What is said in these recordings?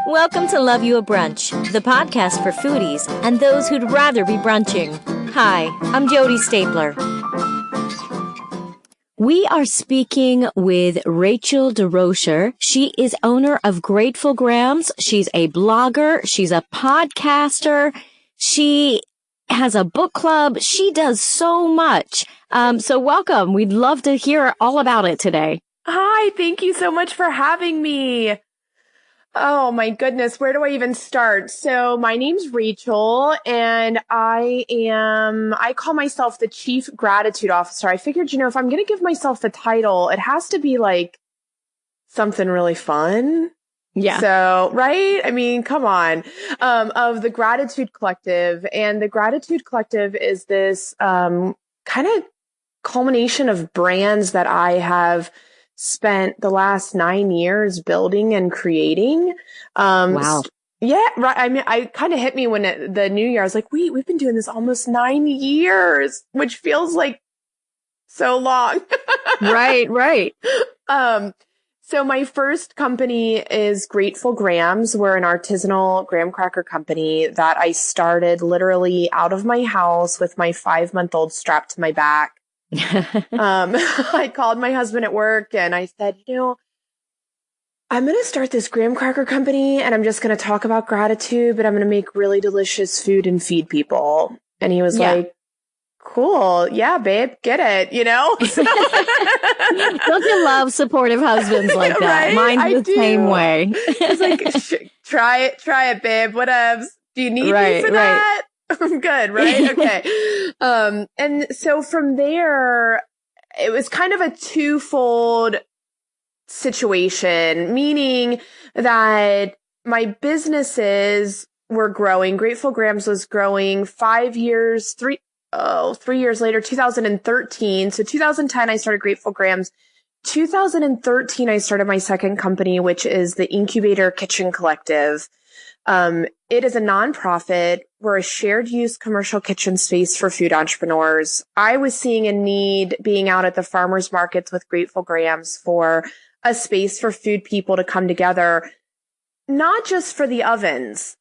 Welcome to Love You a Brunch, the podcast for foodies and those who'd rather be brunching. Hi, I'm Jody Stapler. We are speaking with Rachel DesRochers. She is owner of Grateful Grams. She's a blogger. She's a podcaster. She has a book club. She does so much. So welcome. We'd love to hear all about it today. Hi, thank you so much for having me. Oh my goodness, where do I even start? So my name's Rachel and I call myself the Chief Gratitude Officer. I figured, if I'm going to give myself the title, it has to be like something really fun. Yeah. So, right? I mean, come on. Of the Gratitude Collective. And the Gratitude Collective is this kind of culmination of brands that I have spent the last 9 years building and creating. Wow. Yeah, right. I mean, I kind of hit me when the new year, I was like, wait, we've been doing this almost 9 years, which feels like so long. Right. So my first company is Grateful Grams. We're an artisanal graham cracker company that I started literally out of my house with my 5-month-old strapped to my back. I called my husband at work and I said, I'm going to start this graham cracker company and I'm just going to talk about gratitude, but I'm going to make really delicious food and feed people. And he was like, cool. Yeah, babe, get it, Don't you love supportive husbands like that? Right? Mine's the same way. He's like, try it, babe. Whatevs. Do you need me for that? I'm good, right? Okay. And so from there, it was kind of a twofold situation, meaning that my businesses were growing. Grateful Grams was growing 3 years later, 2013. So 2010, I started Grateful Grams. 2013, I started my second company, which is the Incubator Kitchen Collective. It is a nonprofit. We're a shared use commercial kitchen space for food entrepreneurs. I was seeing a need being out at the farmers markets with Grateful Grams for a space for food people to come together, not just for the ovens,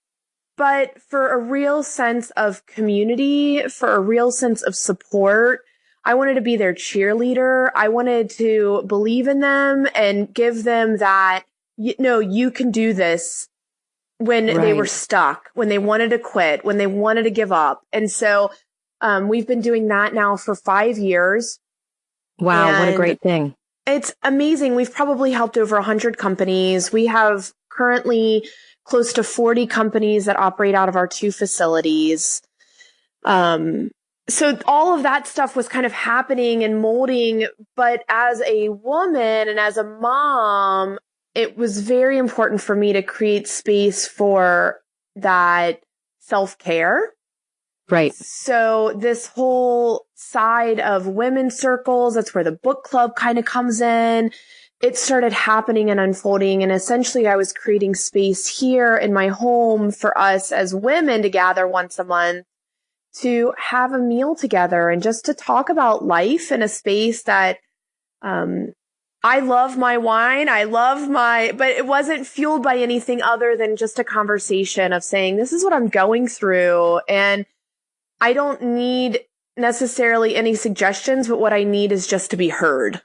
but for a real sense of community, for a real sense of support. I wanted to be their cheerleader. I wanted to believe in them and give them that, you can do this. When they were stuck, when they wanted to quit, when they wanted to give up. And so we've been doing that now for 5 years. Wow, what a great thing. It's amazing. We've probably helped over 100 companies. We have currently close to 40 companies that operate out of our 2 facilities. So all of that stuff was kind of happening and molding. But as a woman and as a mom, it was very important for me to create space for that self-care. Right. So this whole side of women's circles, that's where the book club kind of comes in. It started happening and unfolding. And essentially I was creating space here in my home for us as women to gather once a month to have a meal together and just to talk about life in a space that, I love my wine. But it wasn't fueled by anything other than just a conversation of saying, this is what I'm going through. And I don't need necessarily any suggestions, but what I need is just to be heard.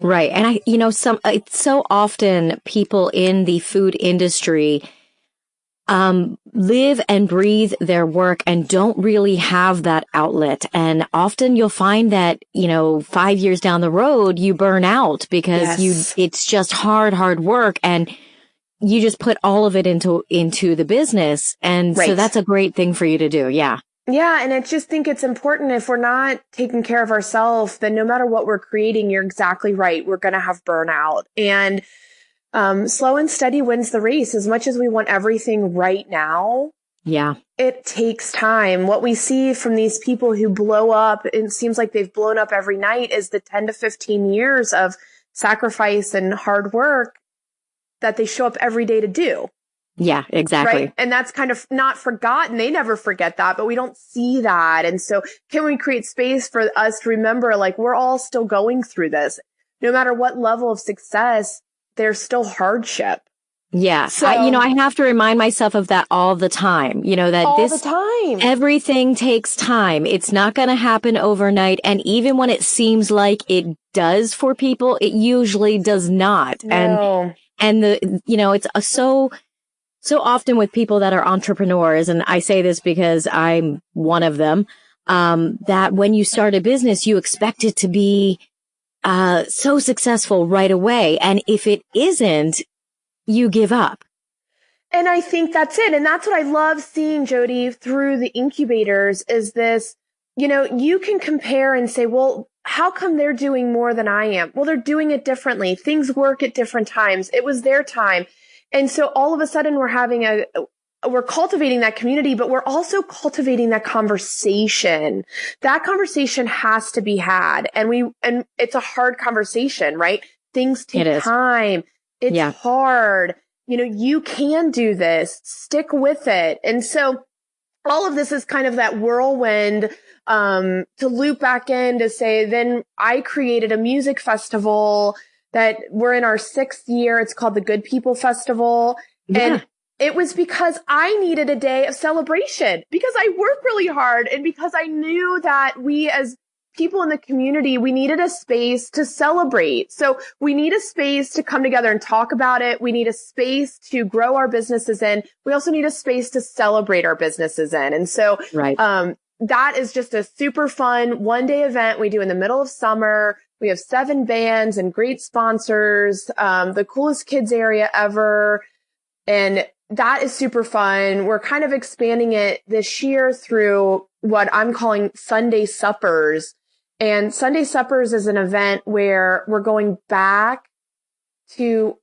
Right. And it's so often people in the food industry, live and breathe their work and don't really have that outlet. And often you'll find that, 5 years down the road, you burn out because it's just hard work and you just put all of it into the business. And so that's a great thing for you to do. Yeah. Yeah. And I just think it's important if we're not taking care of ourselves, then no matter what we're creating, you're exactly right. We're going to have burnout. And slow and steady wins the race. As much as we want everything right now, it takes time. What we see from these people who blow up, it seems like they've blown up every night, is the 10 to 15 years of sacrifice and hard work that they show up every day to do. Yeah, exactly. Right. And that's kind of not forgotten. They never forget that, but we don't see that. And so can we create space for us to remember, like, we're all still going through this, no matter what level of success, there's still hardship. Yeah. So, I have to remind myself of that all the time, that all the time, everything takes time. It's not going to happen overnight. And even when it seems like it does for people, it usually does not. No. And it's so often with people that are entrepreneurs. And I say this because I'm one of them, that when you start a business, you expect it to be, so successful right away. And if it isn't, you give up. And I think that's it. And that's what I love seeing, Jody, through the incubators is this, you can compare and say, well, how come they're doing more than I am? Well, they're doing it differently. Things work at different times. It was their time. And so all of a sudden we're cultivating that community, but we're also cultivating that conversation. That conversation has to be had. And it's a hard conversation, right? Things take time. It's hard. You can do this. Stick with it. And so all of this is kind of that whirlwind, to loop back in to say, then I created a music festival that we're in our 6th year. It's called the Good People Festival. Yeah. And it was because I needed a day of celebration because I work really hard and because I knew that we as people in the community, we needed a space to celebrate. So we need a space to come together and talk about it. We need a space to grow our businesses in. We also need a space to celebrate our businesses in. And so, that is just a super fun 1-day event we do in the middle of summer. We have 7 bands and great sponsors, the coolest kids area ever. And that is super fun. We're kind of expanding it this year through what I'm calling Sunday Suppers. And Sunday Suppers is an event where we're going back to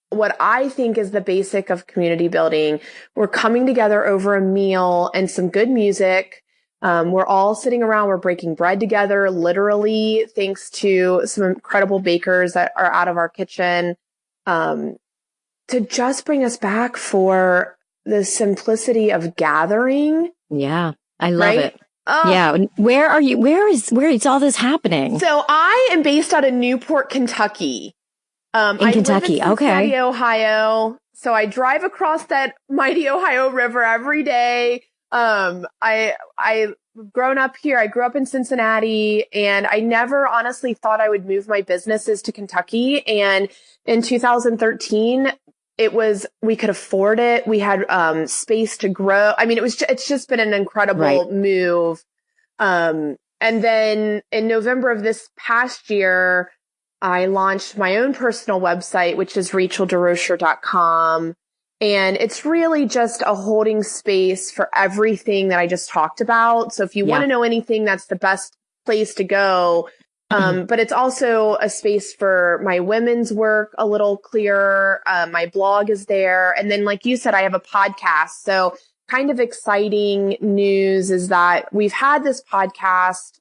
what I think is the basic of community building. We're coming together over a meal and some good music. We're all sitting around. We're breaking bread together, literally, thanks to some incredible bakers that are out of our kitchen, to just bring us back for the simplicity of gathering. Yeah, I love it. Yeah. Where are you? Where is all this happening? So I am based out of Newport, Kentucky. In Kentucky. I live in Cincinnati, Ohio. So I drive across that mighty Ohio River every day. I've grown up here. I grew up in Cincinnati and I never honestly thought I would move my businesses to Kentucky. And in 2013, we could afford it. We had, space to grow. I mean, it's just been an incredible move. And then in November of this past year, I launched my own personal website, which is DesRochers.com. And it's really just a holding space for everything that I just talked about. So if you want to know anything, that's the best place to go. But it's also a space for my women's work a little clearer. My blog is there. And then, like you said, I have a podcast. So kind of exciting news is that we've had this podcast,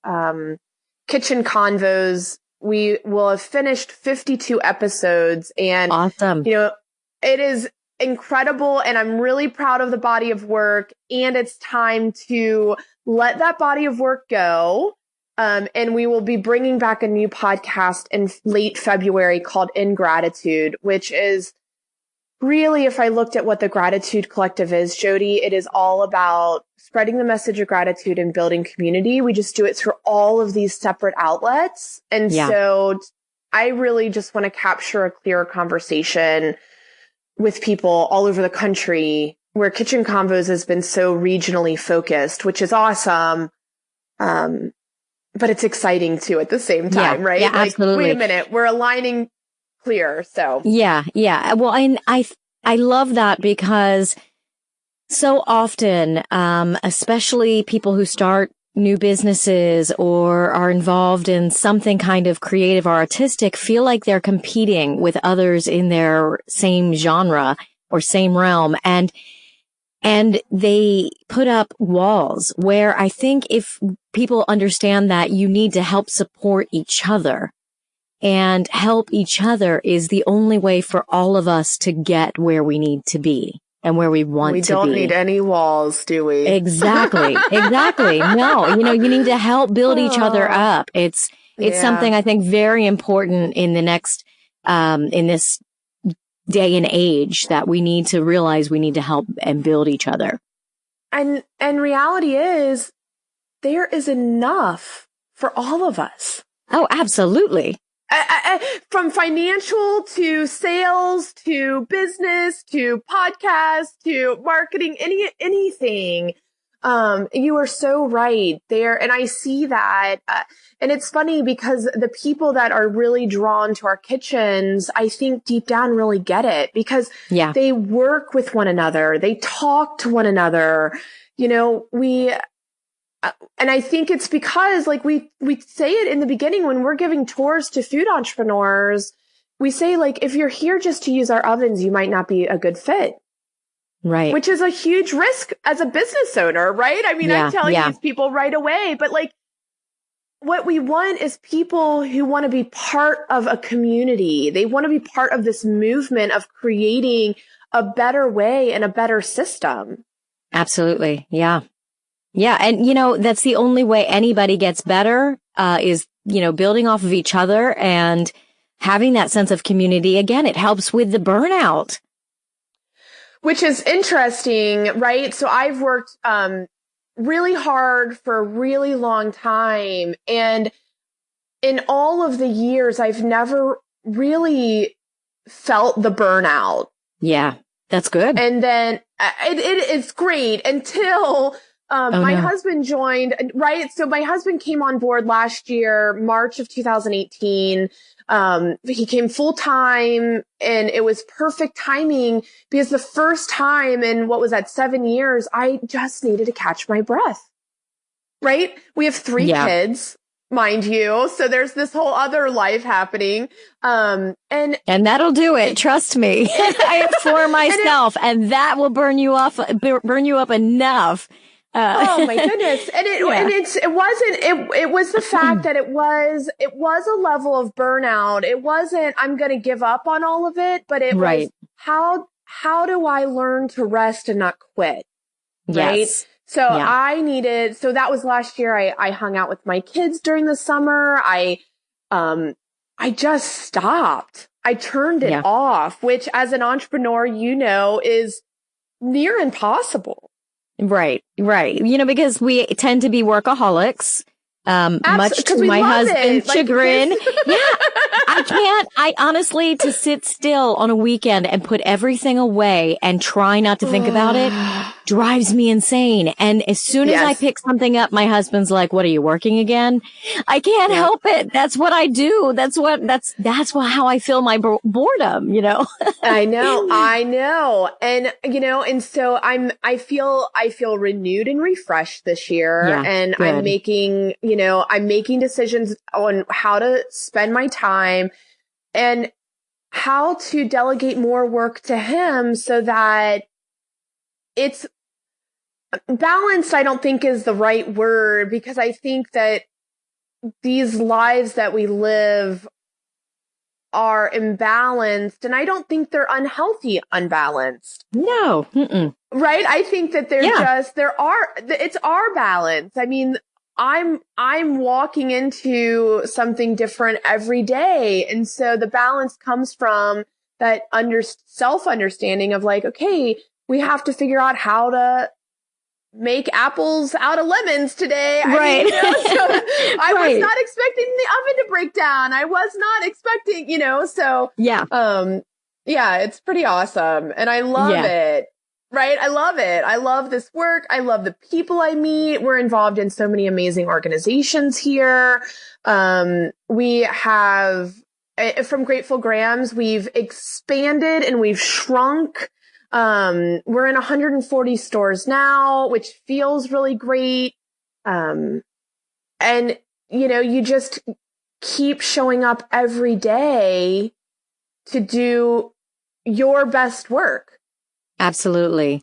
Kitchen Convos. We will have finished 52 episodes and awesome. It is incredible. And I'm really proud of the body of work, and it's time to let that body of work go. And we will be bringing back a new podcast in late February called Ingratitude, which is really, if I looked at what the Gratitude Collective is, Jody, it is all about spreading the message of gratitude and building community. We just do it through all of these separate outlets. And so I really just want to capture a clearer conversation with people all over the country where Kitchen Convos has been so regionally focused, which is awesome. But it's exciting too at the same time, right? Yeah, absolutely. Wait a minute, we're aligning clear. So yeah. Well, I love that because so often, especially people who start new businesses or are involved in something kind of creative or artistic feel like they're competing with others in their same genre or same realm. And they put up walls where I think if people understand that you need to help support each other, and help each other is the only way for all of us to get where we need to be and where we want to be. We don't need any walls, do we? Exactly. No, you need to help build each other up. It's something I think very important in the next, in this day and age that we need to realize we need to help and build each other. And reality is there is enough for all of us. Oh, absolutely. From financial to sales to business to podcast to marketing, anything. You are so right there. And I see that. And it's funny because the people that are really drawn to our kitchens, I think deep down really get it because they work with one another. They talk to one another. You know, and I think it's because like we say it in the beginning when we're giving tours to food entrepreneurs, we say like, if you're here just to use our ovens, you might not be a good fit. Right. Which is a huge risk as a business owner, right? I mean, I'm telling these people right away, but like what we want is people who want to be part of a community. They want to be part of this movement of creating a better way and a better system. Absolutely. Yeah. Yeah. And, you know, that's the only way anybody gets better, is, you know, building off of each other and having that sense of community. Again, it helps with the burnout. Which is interesting, right? So I've worked, really hard for a really long time. And in all of the years, I've never really felt the burnout. Yeah, that's good. And then it's great until my husband joined, right? So my husband came on board last year, March of 2018. He came full time and it was perfect timing because the first time in 7 years, I just needed to catch my breath, right? We have 3 kids, mind you. So there's this whole other life happening. And that'll do it. Trust me. I have 4 myself and that will burn you up enough. Oh my goodness. And it was the fact that it was a level of burnout. It wasn't, I'm going to give up on all of it, but it was, how do I learn to rest and not quit? Right. Yes. So so that was last year. I hung out with my kids during the summer. I just stopped. I turned it off, which as an entrepreneur, you know, is near impossible. Right. You know, because we tend to be workaholics, much to my husband's chagrin. I honestly, to sit still on a weekend and put everything away and try not to think about it drives me insane. And as soon as I pick something up, my husband's like, "What, are you working again?" I can't help it. That's what I do. That's how I feel my boredom, you know? I know. And, you know, and so I feel renewed and refreshed this year. And good. I'm making decisions on how to spend my time and how to delegate more work to him so that it's balanced. I don't think is the right word because I think that these lives that we live are imbalanced and I don't think they're unhealthy, unbalanced. No. Mm-mm. Right. I think that it's our balance. I mean, I'm walking into something different every day. And so the balance comes from that self-understanding of like, okay, we have to figure out how to make apples out of lemons today. Right. I was not expecting the oven to break down. I was not expecting, it's pretty awesome. And I love it. Right. I love it. I love this work. I love the people I meet. We're involved in so many amazing organizations here. We have, from Grateful Grams, we've expanded and we've shrunk. We're in 140 stores now, which feels really great. And, you know, you just keep showing up every day to do your best work. Absolutely.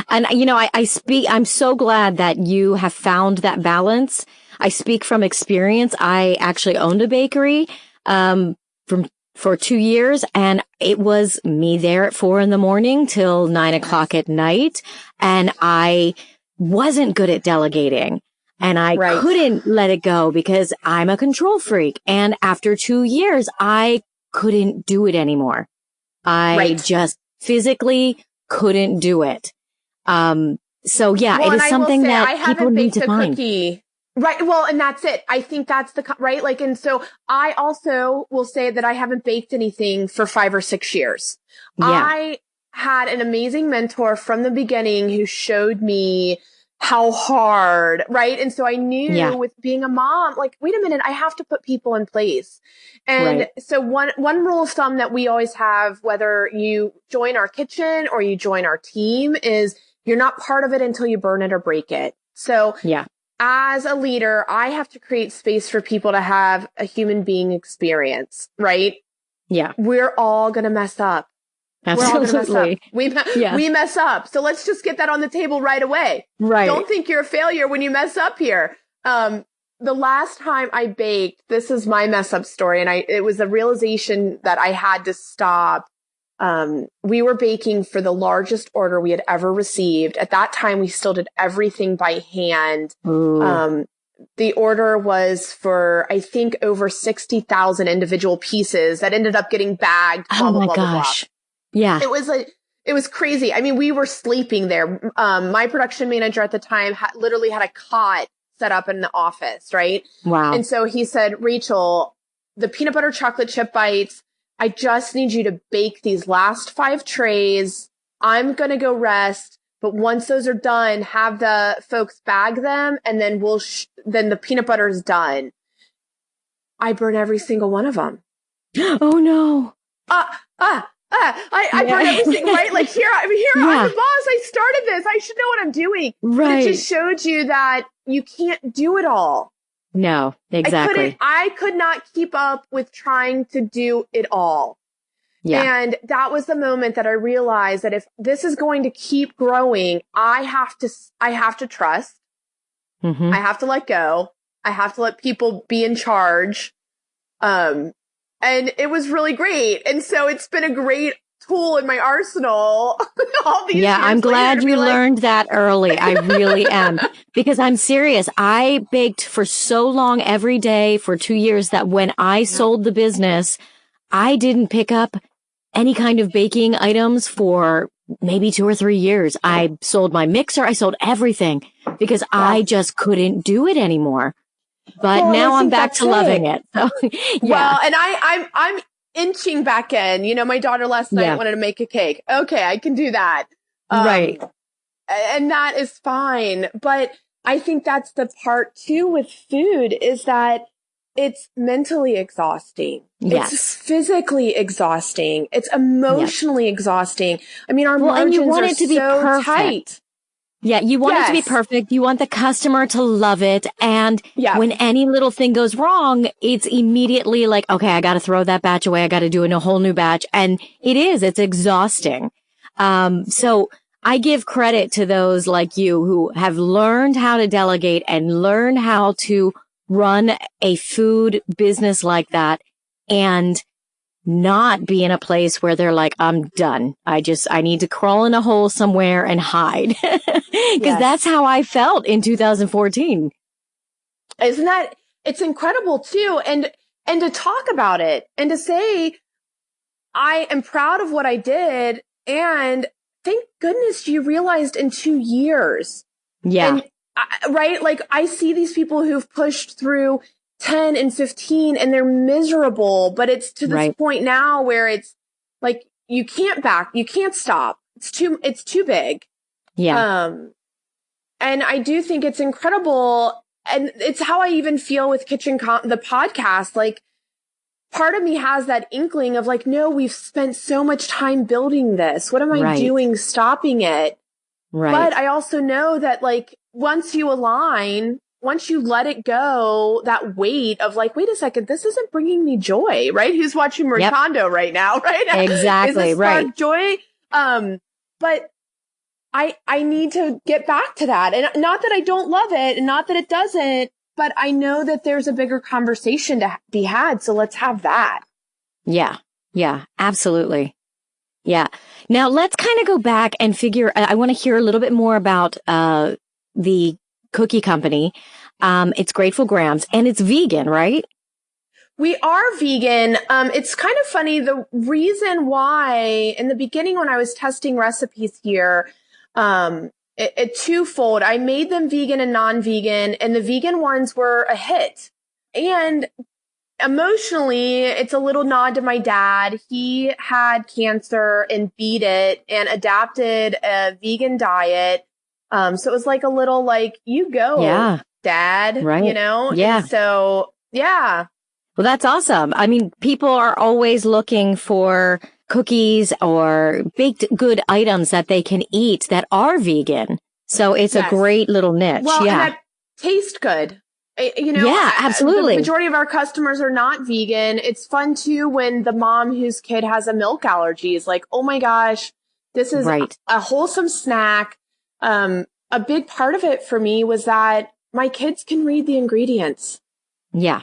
And, you know, I'm so glad that you have found that balance. I speak from experience. I actually owned a bakery, for 2 years, and it was me there at 4 a.m. till 9 o'clock at night. And I wasn't good at delegating and I couldn't let it go because I'm a control freak. And after 2 years, I couldn't do it anymore. I just physically couldn't do it. So yeah, it is something that people need to find. Cookie. Right. Well, and that's it. I think that's right. Like, and so I also will say that I haven't baked anything for 5 or 6 years. Yeah. I had an amazing mentor from the beginning who showed me how hard, right? And so I knew with being a mom, like, wait a minute, I have to put people in place. And so one rule of thumb that we always have, whether you join our kitchen or you join our team, is you're not part of it until you burn it or break it. So as a leader, I have to create space for people to have a human being experience, right? Yeah. We're all going to mess up. Absolutely. We mess up. So let's just get that on the table right away. Right. Don't think you're a failure when you mess up here. The last time I baked, this is my mess up story. And it was a realization that I had to stop. We were baking for the largest order we had ever received. At that time, we still did everything by hand. The order was for, I think, over 60,000 individual pieces that ended up getting bagged. Blah, blah, blah, gosh. Blah. Yeah. It was crazy. I mean, we were sleeping there. My production manager at the time literally had a cot set up in the office, right? Wow. And so he said, Rachel, the peanut butter chocolate chip bites, I just need you to bake these last 5 trays. I'm going to go rest. But once those are done, have the folks bag them, and then then the peanut butter is done. I burn every single one of them. Oh no. I burn everything, right? Like I'm the boss. I started this. I should know what I'm doing. Right. But it just showed you that you can't do it all. No, exactly. I could not keep up with trying to do it all. Yeah. And that was the moment that I realized that if this is going to keep growing, I have to trust. Mm-hmm. I have to let go. I have to let people be in charge. And it was really great. And so it's been a great tool in my arsenal. All these years I'm glad you learned that early. I really am. Because I'm serious. I baked for so long every day for 2 years that when I sold the business, I didn't pick up any kind of baking items for maybe 2 or 3 years. I sold my mixer. I sold everything because I just couldn't do it anymore. But now I'm back to loving it. So, Well, and I'm inching back in. You know, my daughter last night wanted to make a cake. Okay, I can do that. Right. And that is fine. But I think that's the part too with food is that it's mentally exhausting. Yes. It's physically exhausting. It's emotionally exhausting. I mean, our margins are so tight. Yeah, you want it to be perfect. You want the customer to love it. And when any little thing goes wrong, it's immediately like, okay, I got to throw that batch away. I got to do a whole new batch. And it's exhausting. So I give credit to those like you who have learned how to delegate and learn how to run a food business like that and not be in a place where they're like, I'm done. I need to crawl in a hole somewhere and hide. Because that's how I felt in 2014. Isn't that, it's incredible too. And to talk about it and to say, I am proud of what I did. And thank goodness you realized in 2 years. Yeah. And, right. Like I see these people who've pushed through 10 and 15 and they're miserable, but it's to this point now where it's like, you can't stop. It's too big. Yeah. And I do think it's incredible. And it's how I even feel with the podcast. Like part of me has that inkling of like, no, we've spent so much time building this. What am I doing stopping it? Right. But I also know that like once you let it go, that weight of like, wait a second, this isn't bringing me joy, right? Who's watching Mercando right now, right? Exactly, right. Joy. But I need to get back to that. And not that I don't love it and not that it doesn't, but I know that there's a bigger conversation to be had. So let's have that. Yeah. Yeah, absolutely. Yeah. Now let's kind of go back and I want to hear a little bit more about, the cookie company. It's Grateful Grams and it's vegan, right? We are vegan. It's kind of funny. The reason why in the beginning when I was testing recipes here, it twofold. I made them vegan and non-vegan, and the vegan ones were a hit. And emotionally, it's a little nod to my dad. He had cancer and beat it and adapted a vegan diet. So it was like a little like, you go, Dad, right. you know? Yeah. And so, yeah. Well, that's awesome. I mean, people are always looking for cookies or baked good items that they can eat that are vegan. So it's a great little niche. Well, and that taste good. You know, absolutely. The majority of our customers are not vegan. It's fun too when the mom whose kid has a milk allergy is like, oh my gosh, this is a wholesome snack. A big part of it for me was that my kids can read the ingredients. Yeah.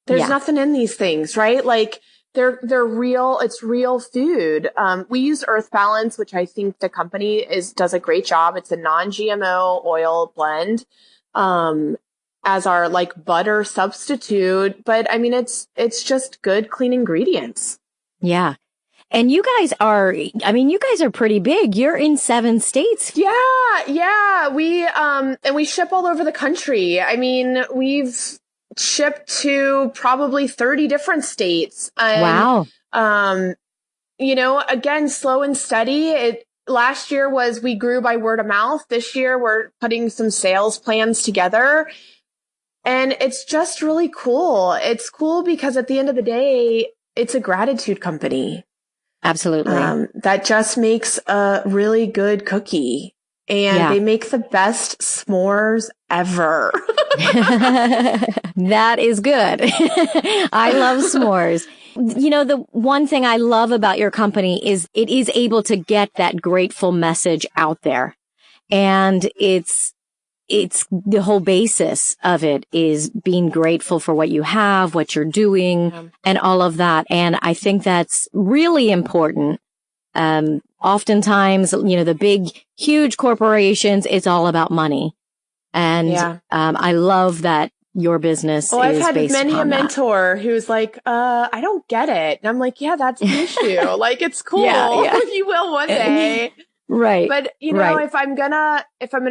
There's nothing in these things, right? Like they're real. It's real food. We use Earth Balance, which I think the company does a great job. It's a non-GMO oil blend. As our like butter substitute, but I mean, it's just good, clean ingredients. Yeah. And you guys are pretty big. You're in 7 states. Yeah. We ship all over the country. I mean, we've shipped to probably 30 different states. Wow. You know, again, slow and steady. Last year we grew by word of mouth. This year we're putting some sales plans together. And it's just really cool. It's cool because at the end of the day, it's a gratitude company. Absolutely. That just makes a really good cookie. And they make the best s'mores ever. That is good. I love s'mores. You know, the one thing I love about your company is it is able to get that grateful message out there. And it's the whole basis of it is being grateful for what you have, what you're doing, and all of that. And I think that's really important. Oftentimes, you know, the big, huge corporations, it's all about money. And I love that your business is based I've had many a mentor that. who's like, I don't get it. And I'm like, yeah, that's the issue. Like, it's cool. You will one day. Right. But you know, if I'm gonna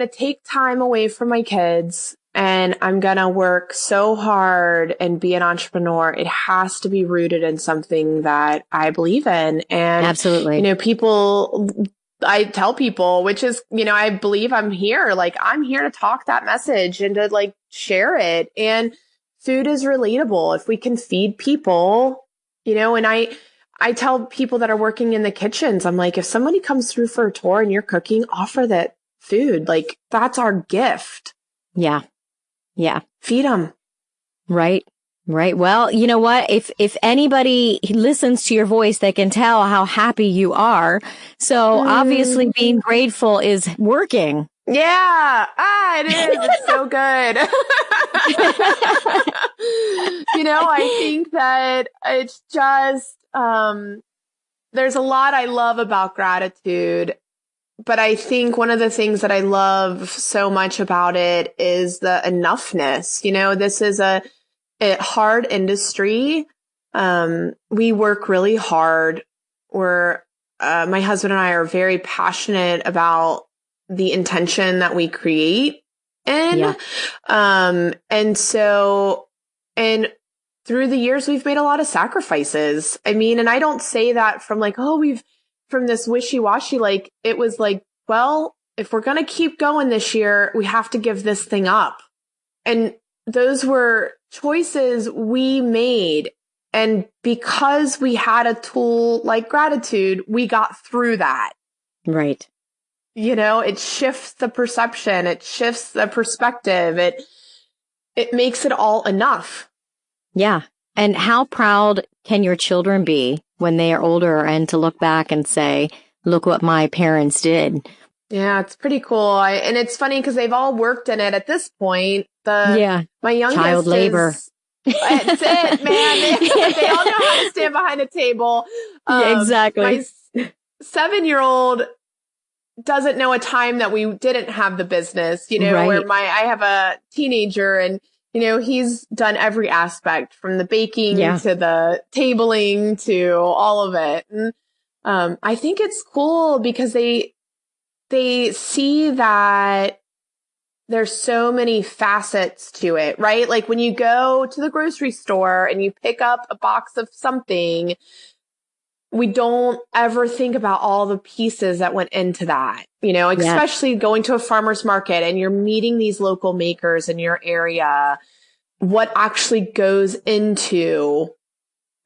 take time away from my kids and I'm gonna work so hard and be an entrepreneur, it has to be rooted in something that I believe in. And absolutely, you know, I tell people, which is, you know, I believe I'm here to talk that message and to like share it. And food is relatable. If we can feed people, you know, and I tell people that are working in the kitchens, I'm like, if somebody comes through for a tour and you're cooking, offer that food. Like, that's our gift. Yeah. Yeah. Feed them. Right. Right. Well, you know what? If anybody listens to your voice, they can tell how happy you are. So obviously being grateful is working. Yeah. It is. It's so good. You know, I think that it's just, there's a lot I love about gratitude, but I think one of the things that I love so much about it is the enoughness. You know, this is a hard industry. We work really hard. My husband and I are very passionate about the intention that we create in. And through the years, we've made a lot of sacrifices. I mean, and I don't say that from like, from this wishy-washy, like it was like, well, if we're going to keep going this year, we have to give this thing up. And those were choices we made. And because we had a tool like gratitude, we got through that. Right. You know, it shifts the perception. It shifts the perspective. It makes it all enough. Yeah. And how proud can your children be when they are older and to look back and say, look what my parents did? Yeah, it's pretty cool. And it's funny because they've all worked in it at this point. My youngest child labor. That's it, man. They all know how to stand behind a table. Exactly. My 7-year-old doesn't know a time that we didn't have the business, you know, where I have a teenager and he's done every aspect from the baking to the tabling to all of it. And I think it's cool because they see that there's so many facets to it, right? Like when you go to the grocery store and you pick up a box of something, we don't ever think about all the pieces that went into that, especially going to a farmer's market and you're meeting these local makers in your area, what actually goes into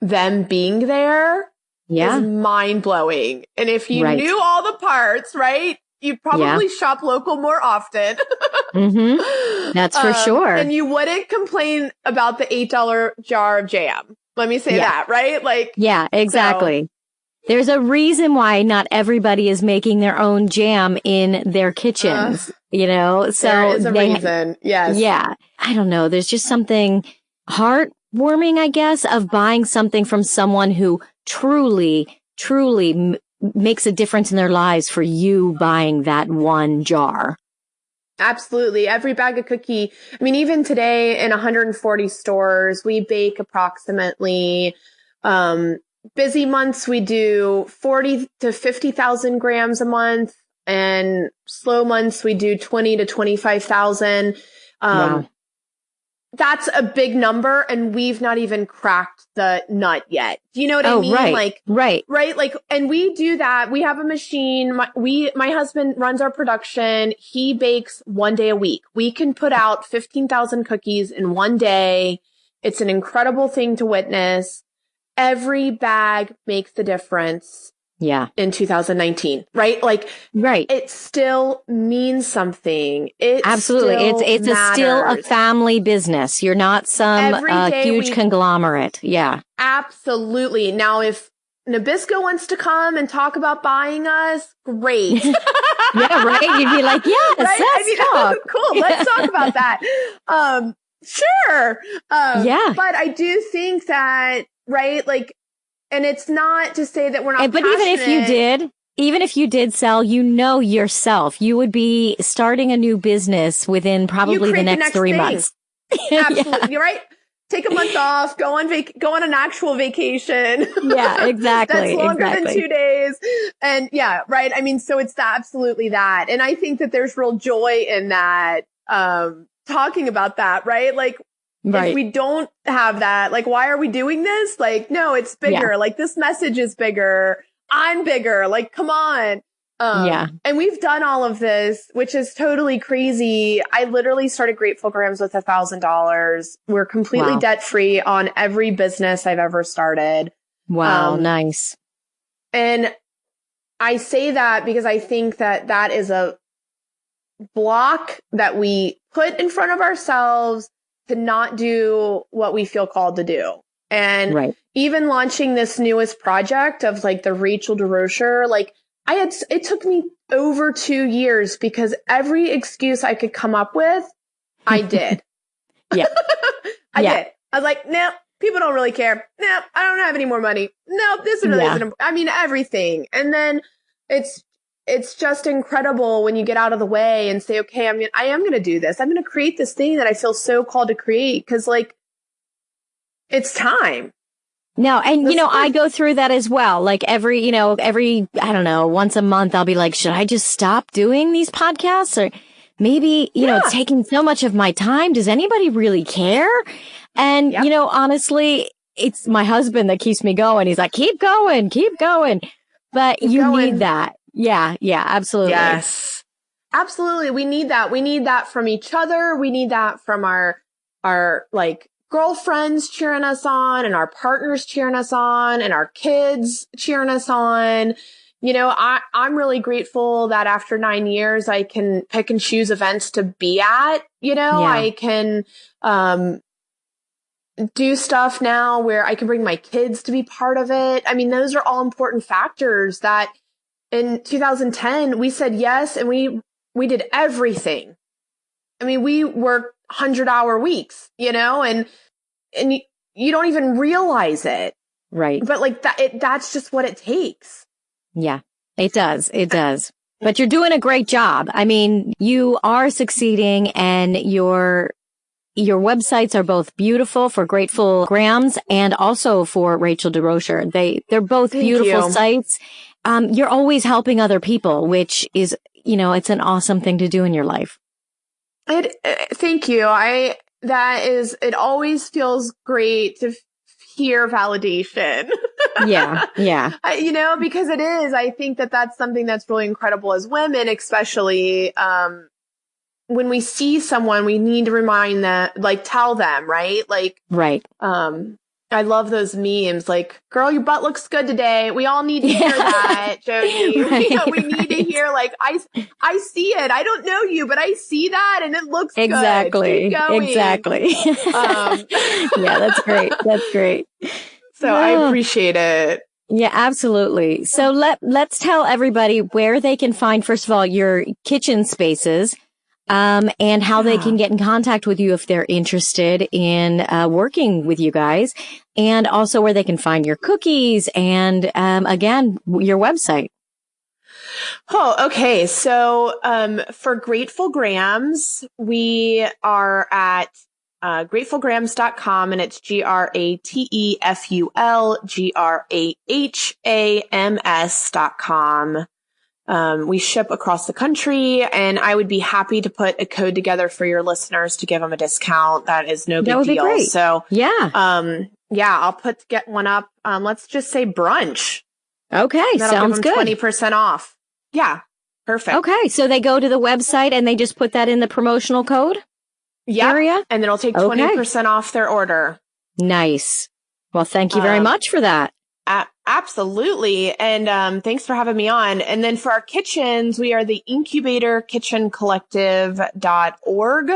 them being there is mind blowing. And if you knew all the parts, right, you'd probably shop local more often. That's for sure. And you wouldn't complain about the $8 jar of jam. Let me say that, right? Like, yeah, exactly. So, there's a reason why not everybody is making their own jam in their kitchens, So there is a reason. Yes. Yeah. I don't know. There's just something heartwarming, I guess, of buying something from someone who truly makes a difference in their lives for you buying that one jar. Absolutely. Every bag of cookie. I mean, even today in 140 stores, we bake approximately, busy months, we do 40 to 50,000 grams a month, and slow months, we do 20 to 25,000. Wow. That's a big number, and we've not even cracked the nut yet. Do you know what I mean? Right. Like, and we do that. We have a machine. My husband runs our production. He bakes 1 day a week. We can put out 15,000 cookies in 1 day. It's an incredible thing to witness. Every bag makes the difference. Yeah. In 2019, right? Like, it still means something. Absolutely. It's still a family business. You're not some huge conglomerate. Yeah. Absolutely. Now, if Nabisco wants to come and talk about buying us, great. Yeah, right? You'd be like, yes, let's talk. Cool. Let's talk about that. Sure. But I do think that, right? Like, and it's not to say that we're not But passionate. even if you did sell, yourself, you would be starting a new business within probably the next 3 months. Absolutely. You're right. Take a month off, go on an actual vacation. Yeah, exactly. That's longer than 2 days. And right. I mean, so it's absolutely that. And I think that there's real joy in that, talking about that, right? Like, if we don't have that, like, why are we doing this? Like, no, it's bigger. Yeah. Like, this message is bigger. I'm bigger. Like, come on. And we've done all of this, which is totally crazy. I literally started Grateful Grams with $1,000. We're completely debt free on every business I've ever started. Wow. Nice. And I say that because I think that that is a block that we put in front of ourselves to not do what we feel called to do. And even launching this newest project of like the Rachel DesRochers, like it took me over 2 years because every excuse I could come up with, I did. I did. I was like, no, people don't really care. No, I don't have any more money. No, this really isn't. I mean, everything. And then it's just incredible when you get out of the way and say, okay, I am going to do this. I'm going to create this thing that I feel so called to create. Cause like, it's time. No. And I go through that as well. Like every, I don't know, once a month, I'll be like, should I just stop doing these podcasts? Or maybe, it's taking so much of my time. Does anybody really care? And, honestly, it's my husband that keeps me going. He's like, keep going. But you need that. Yeah, absolutely. Yes, absolutely. We need that. We need that from each other. We need that from our like girlfriends cheering us on and our partners cheering us on and our kids cheering us on. I'm really grateful that after 9 years, I can pick and choose events to be at, I can, do stuff now where I can bring my kids to be part of it. I mean, those are all important factors that in 2010, we said yes, and we did everything. I mean, we worked 100-hour weeks, and you don't even realize it. Right. But like that's just what it takes. Yeah, it does. It does. But you're doing a great job. I mean, you are succeeding and you're your websites are both beautiful for Grateful Grams and also for Rachel DesRochers. They're both beautiful sites. You're always helping other people, which is, it's an awesome thing to do in your life. Thank you. It always feels great to hear validation. Yeah. Because it is, I think that's something that's really incredible as women, especially, when we see someone, we need to remind them, tell them, right? Right. I love those memes, girl, your butt looks good today. We all need to hear that, Jody. Right, we need to hear, I see it. I don't know you, but I see that and it looks good. Exactly. Exactly. Yeah, that's great. That's great. So I appreciate it. Yeah, absolutely. So let's tell everybody where they can find, first of all, your kitchen spaces. And how they can get in contact with you if they're interested in working with you guys, and also where they can find your cookies and, again, your website. Oh, okay. So, for Grateful Grams, we are at gratefulgrams.com, and it's gratefulgrahams.com. We ship across the country, and I would be happy to put a code together for your listeners to give them a discount. That is no big deal. That would be great. So, I'll get one up. Let's just say brunch. Okay. Sounds good. 20% off. Yeah. Perfect. Okay. So they go to the website and they just put that in the promotional code area, and then it'll take 20% off their order. Nice. Well, thank you very much for that. Absolutely. And thanks for having me on. And then for our kitchens, we are the Incubator Kitchen Collective.org.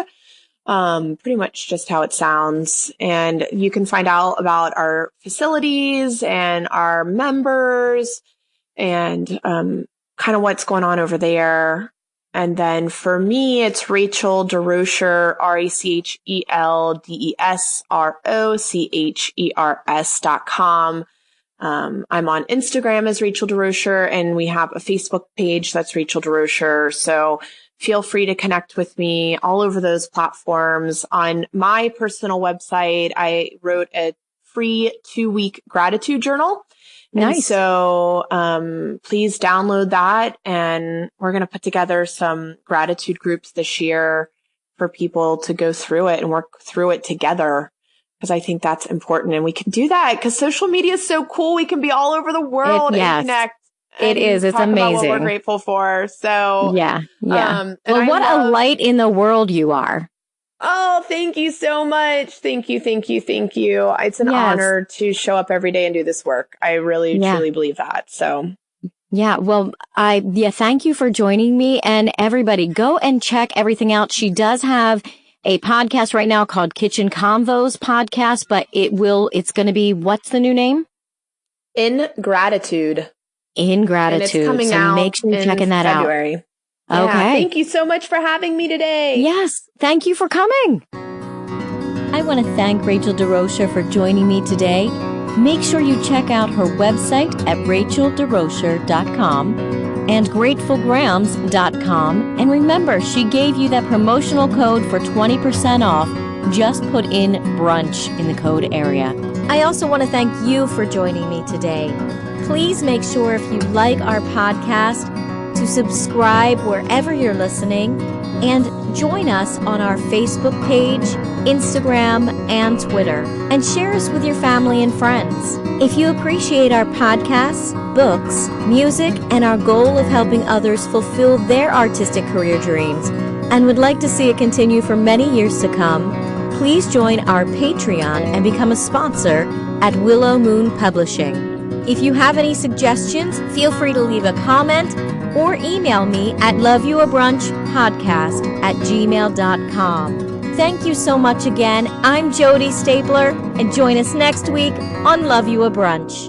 Pretty much just how it sounds. And you can find out about our facilities and our members and kind of what's going on over there. And then for me, it's Rachel DesRochers, RachelDesRochers.com. I'm on Instagram as Rachel DesRochers, and we have a Facebook page that's Rachel DesRochers. So feel free to connect with me all over those platforms. On my personal website, I wrote a free 2-week gratitude journal. Nice. And so, please download that, and we're going to put together some gratitude groups this year for people to go through it and work through it together. Because I think that's important, and we can do that because social media is so cool. We can be all over the world and connect. It is. It's amazing. About what we're grateful for. So yeah. Well, what a light in the world you are. Oh, thank you so much. Thank you. It's an honor to show up every day and do this work. I really, truly believe that. So. Yeah. Well, thank you for joining me, and everybody go and check everything out. She does have a podcast right now called Kitchen Convos Podcast, but it's going to be, what's the new name? In Gratitude. And it's coming out. Make sure you're checking that February. out. Okay. Thank you so much for having me today. Yes. Thank you for coming. I want to thank Rachel DesRochers for joining me today. Make sure you check out her website at racheldesrochers.com and gratefulgrams.com. And remember, she gave you that promotional code for 20% off. Just put in brunch in the code area. I also want to thank you for joining me today. Please make sure, if you like our podcast, to subscribe wherever you're listening, and join us on our Facebook page, Instagram, and Twitter, and share us with your family and friends. If you appreciate our podcasts, books, music, and our goal of helping others fulfill their artistic career dreams, and would like to see it continue for many years to come, please join our Patreon and become a sponsor at Willow Moon Publishing. If you have any suggestions, feel free to leave a comment or email me at loveyouabrunchpodcast@gmail.com. Thank you so much again. I'm Jody Stapler, and join us next week on Love You a Brunch.